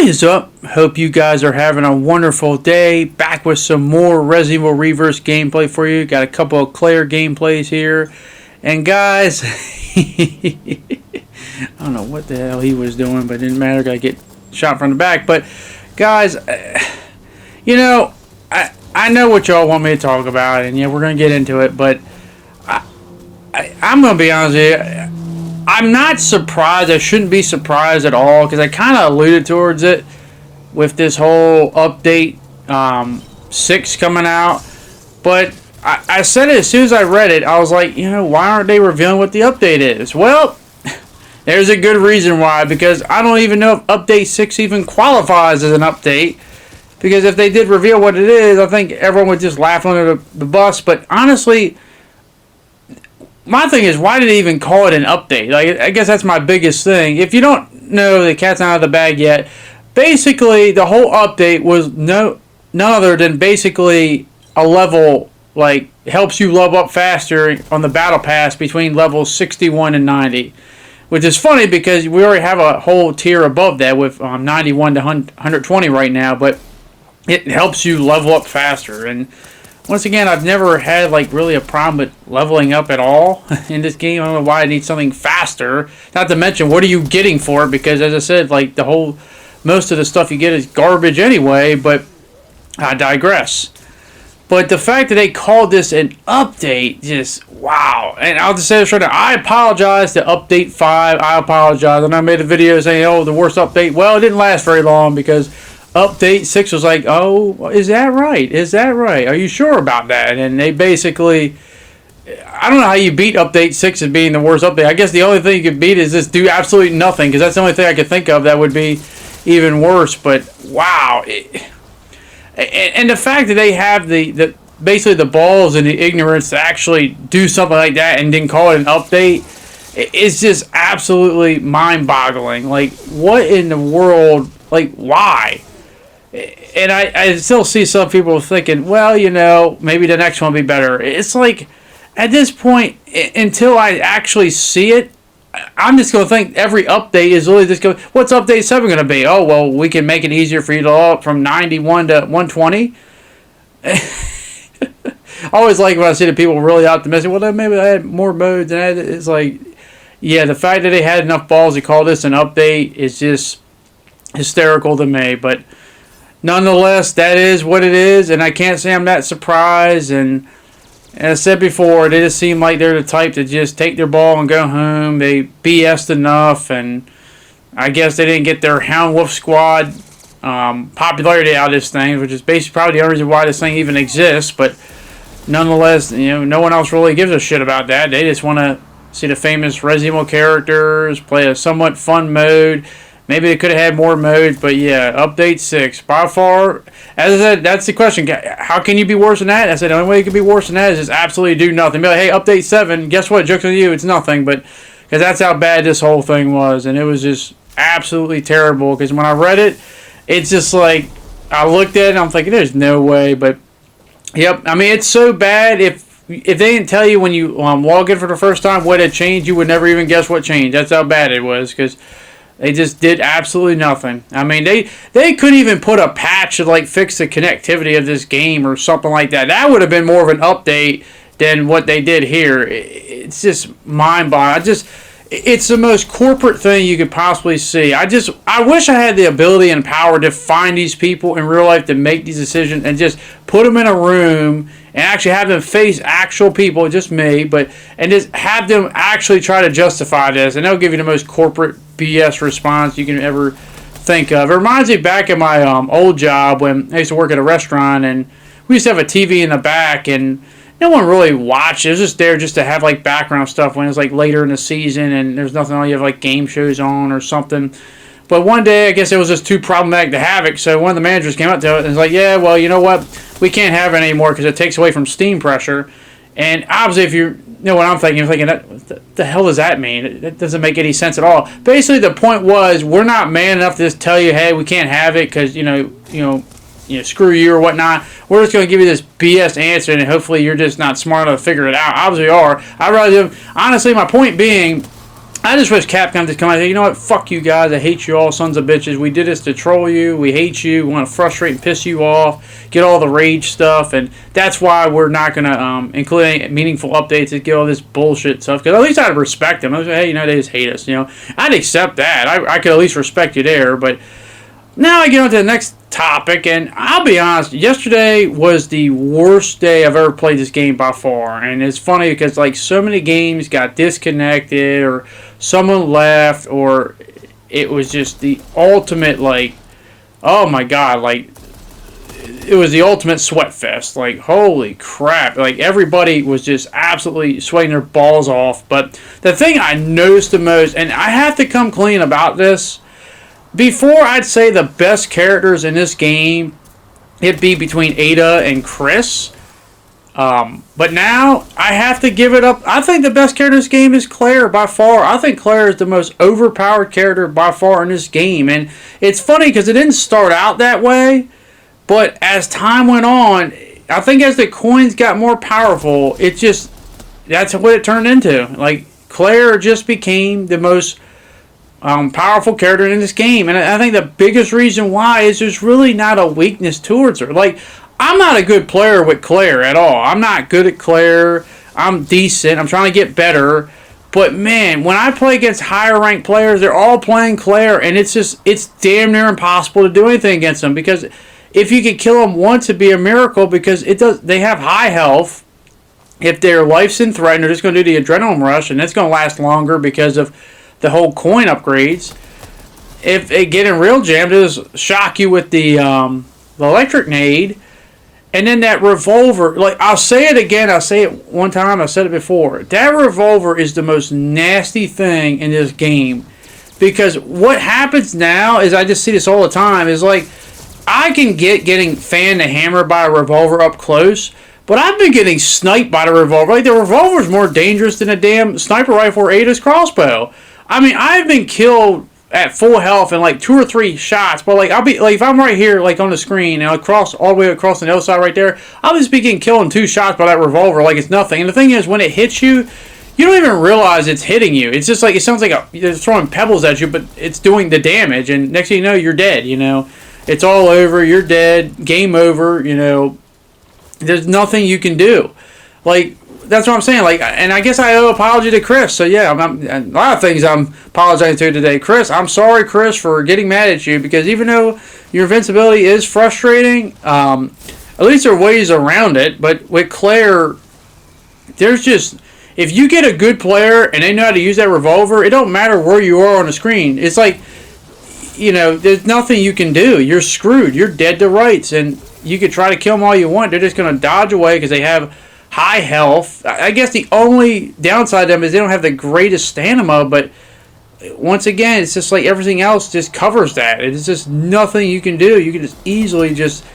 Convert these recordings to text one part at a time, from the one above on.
What is up? Hope you guys are having a wonderful day. Back with some more Resident Evil Reverse gameplay for you. Got a couple of Claire gameplays here. And guys, I don't know what the hell he was doing, but it didn't matter. Gotta get shot from the back. But guys, you know, I know what y'all want me to talk about, and yeah, we're gonna get into it. But I'm gonna be honest with you. I'm not surprised. I shouldn't be surprised at all because I kind of alluded towards it with this whole update 6 coming out. But I said it as soon as I read it. I was like, you know, why aren't they revealing what the update is? Well, there's a good reason why. Because I don't even know if update 6 even qualifies as an update. Because if they did reveal what it is, I think everyone would just laugh under the bus. But honestly, my thing is, why did they even call it an update? Like, I guess that's my biggest thing. If you don't know, the cat's not out of the bag yet. Basically, the whole update was none other than basically a level, like, helps you level up faster on the battle pass between levels 61 and 90. Which is funny because we already have a whole tier above that with 91 to 120 right now. But it helps you level up faster. And once again, I've never had like really a problem with leveling up at all in this game. I don't know why I need something faster. Not to mention, what are you getting for it? Because as I said, like most of the stuff you get is garbage anyway. But I digress. But the fact that they called this an update, just wow. And I'll just say this right now. I apologize to Update 5. I apologize. And I made a video saying, oh, the worst update. Well, it didn't last very long because Update 6 was like, oh, is that right? Is that right? Are you sure about that? And they basically, I don't know how you beat Update 6 as being the worst update. I guess the only thing you could beat is just do absolutely nothing, because that's the only thing I could think of that would be even worse. But wow. And the fact that they have basically the balls and the ignorance to actually do something like that and didn't call it an update is just absolutely mind-boggling. Like, what in the world? Like, why? And I still see some people thinking, well, you know, maybe the next one will be better. It's like, at this point, until I actually see it, I'm just going to think every update is really just going, what's update 7 going to be? Oh, well, we can make it easier for you to level up from 91 to 120. I always like when I see the people really optimistic. Well, then maybe I had more modes. And it's like, yeah, the fact that they had enough balls to call this an update is just hysterical to me. But nonetheless, that is what it is, and I can't say I'm that surprised. And as I said before, they just seem like they're the type to just take their ball and go home. They BS'd enough, and I guess they didn't get their Hound Wolf Squad popularity out of this thing, which is basically probably the only reason why this thing even exists. But nonetheless, you know, no one else really gives a shit about that. They just want to see the famous Resident Evil characters, play a somewhat fun mode. Maybe they could have had more modes, but yeah, Update 6. By far, as I said, that's the question. How can you be worse than that? I said the only way you can be worse than that is just absolutely do nothing. Be like, hey, Update 7, guess what? Joke's on you, it's nothing. But because that's how bad this whole thing was. And it was just absolutely terrible. Because when I read it, it's just like, I looked at it and I'm thinking, there's no way. But, yep, I mean, it's so bad. If they didn't tell you when you log in for the first time what had changed, you would never even guess what changed. That's how bad it was. Because they just did absolutely nothing. I mean, they couldn't even put a patch to like fix the connectivity of this game or something like that. That would have been more of an update than what they did here. It's just mind-boggling. It's the most corporate thing you could possibly see. I wish I had the ability and power to find these people in real life to make these decisions and just put them in a room and actually have them face actual people, just me, and just have them actually try to justify this. And they'll give you the most corporate BS response you can ever think of. It reminds me back in my old job when I used to work at a restaurant, and we used to have a TV in the back, and no one really watched. It was just there just to have like background stuff when it was like later in the season and there's nothing on. You have like game shows on or something. But one day, I guess it was just too problematic to have it, so one of the managers came up to it and was like, yeah, well, you know what? We can't have it anymore because it takes away from steam pressure. And obviously, if you know what I'm thinking, you're thinking, what the hell does that mean? It doesn't make any sense at all. Basically, the point was, we're not man enough to just tell you, hey, we can't have it because, you know, screw you or whatnot. We're just going to give you this BS answer, and hopefully you're just not smart enough to figure it out. Obviously, you are. Honestly, my point being, I just wish Capcom just come out and say, you know what, fuck you guys, I hate you all, sons of bitches. We did this to troll you, we hate you, we want to frustrate and piss you off, get all the rage stuff, and that's why we're not going to include any meaningful updates and get all this bullshit stuff, because at least I'd respect them. I was like, hey, you know, they just hate us, you know. I'd accept that. I could at least respect you there, but now I get on to the next topic, and I'll be honest, yesterday was the worst day I've ever played this game by far, and it's funny because, like, so many games got disconnected, or someone left, or it was just the ultimate, like, oh my god, like, it was the ultimate sweat fest. Like, holy crap, like, everybody was just absolutely sweating their balls off. But the thing I noticed the most, and I have to come clean about this, before I'd say the best characters in this game, it'd be between Ada and Chris. But now, I have to give it up. I think the best character in this game is Claire by far. I think Claire is the most overpowered character by far in this game. And it's funny because it didn't start out that way. But as time went on, I think as the coins got more powerful, it just, that's what it turned into. Like, Claire just became the most powerful character in this game. And I think the biggest reason why is there's really not a weakness towards her. Like, I'm not a good player with Claire at all. I'm not good at Claire. I'm decent. I'm trying to get better. But man, when I play against higher ranked players, they're all playing Claire, and it's damn near impossible to do anything against them, because if you could kill them once, it'd be a miracle, because they have high health. If their life's in threat, they're just going to do the adrenaline rush, and it's going to last longer because of the whole coin upgrades. If they get in real jam, they'll just shock you with the electric nade. And then that revolver, like, I'll say it again, I'll say it one time, I said it before. That revolver is the most nasty thing in this game. Because what happens now is, I just see this all the time, is like, I can getting fanned to hammer by a revolver up close, but I've been getting sniped by the revolver. Like, the revolver is more dangerous than a damn sniper rifle or Ada's crossbow. I mean, I've been killed at full health in like 2 or 3 shots, but like, I'll be like, if I'm right here, like on the screen, and I'll cross all the way across the other side right there, I'll just be getting killed in 2 shots by that revolver like it's nothing. And the thing is, when it hits you, you don't even realize it's hitting you. It's just like, it sounds like it's throwing pebbles at you, but it's doing the damage, and next thing you know, you're dead, you know. It's all over, you're dead, game over, you know. There's nothing you can do. Like, that's what I'm saying. Like, and I guess I owe apology to Chris. So yeah, a lot of things I'm apologizing to today. Chris, I'm sorry, Chris, for getting mad at you, because even though your invincibility is frustrating, at least there are ways around it. But with Claire, there's just, if you get a good player and they know how to use that revolver, it don't matter where you are on the screen. It's like, you know, there's nothing you can do. You're screwed. You're dead to rights, and you could try to kill them all you want. They're just going to dodge away because they have high health. I guess the only downside of them is they don't have the greatest stamina, but once again, it's just like everything else just covers that. It's just nothing you can do. You can just easily just,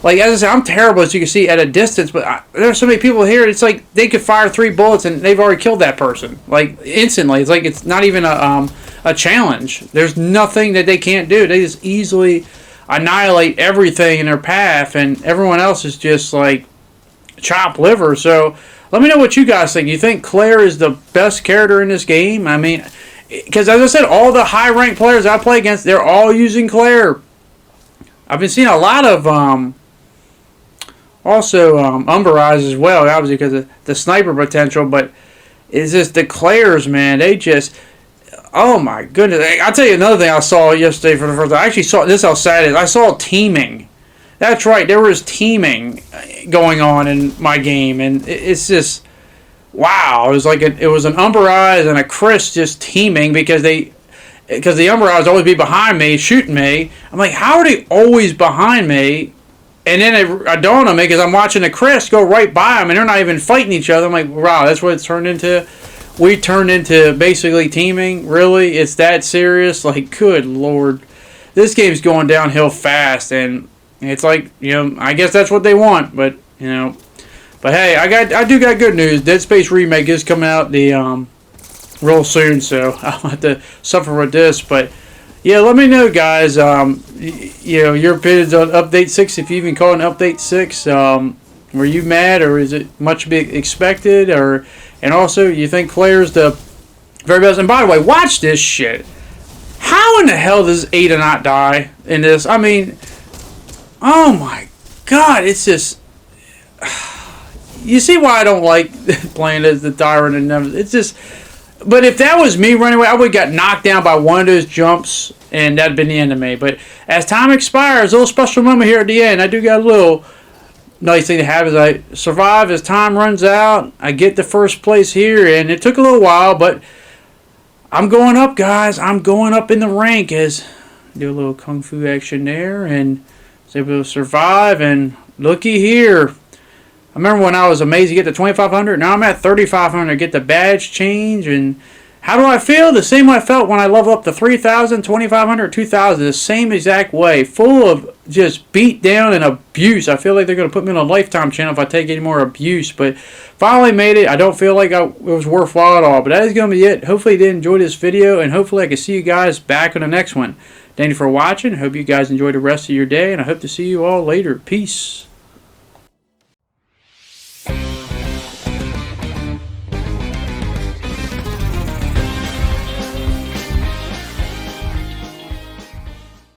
like, as I said, I'm terrible, as you can see, at a distance, but there's so many people here, it's like they could fire 3 bullets and they've already killed that person, like, instantly. It's like it's not even a challenge. There's nothing that they can't do. They just easily annihilate everything in their path, and everyone else is just like chopped liver. So let me know what you guys think. You think Claire is the best character in this game? I mean, because as I said, all the high ranked players I play against, they're all using Claire. I've been seeing a lot of also Umber Eyes as well, obviously because of the sniper potential, but it's just the Claires, man, they just, oh my goodness. I'll tell you another thing I saw yesterday for the first time. I actually saw this outside. I saw teaming. That's right, there was teaming going on in my game, and it's just, wow. It was like it was an Umber Eyes and a Chris just teaming, because the Umber Eyes always be behind me, shooting me. I'm like, how are they always behind me? And then it dawned on me, because I'm watching the Chris go right by them, and they're not even fighting each other. I'm like, wow, that's what it's turned into. We turned into basically teaming. Really? It's that serious? Like, good Lord. This game's going downhill fast, and it's like, you know, I guess that's what they want, but, you know. But hey, I do got good news. Dead Space Remake is coming out real soon, so I'll have to suffer with this. But yeah, let me know, guys. You know, your opinions on Update 6, if you even call it an Update 6. Were you mad, or is it much to be expected? And also, you think Claire's the Very best. And by the way, watch this shit. How in the hell does Ada not die in this? I mean, oh my god, it's just... You see why I don't like playing as the tyrant and them. It's just... But if that was me running away, I would have got knocked down by one of those jumps, and that'd been the end of me. But as time expires, a little special moment here at the end. I do got a little nice thing to have is I survive as time runs out. I get the first place here, and it took a little while, but I'm going up, guys. I'm going up in the rank as do a little kung fu action there, and was able to survive. And looky here. I remember when I was amazed to get to 2,500. Now I'm at 3,500. Get the badge change. And how do I feel? The same way I felt when I leveled up to 3,000, 2,500, 2,000. The same exact way. Full of just beat down and abuse. I feel like they're going to put me on a lifetime channel if I take any more abuse. But finally made it. I don't feel like it was worthwhile at all. But that is going to be it. Hopefully you did enjoy this video. And hopefully I can see you guys back on the next one. Thank you for watching. I hope you guys enjoy the rest of your day. And I hope to see you all later. Peace.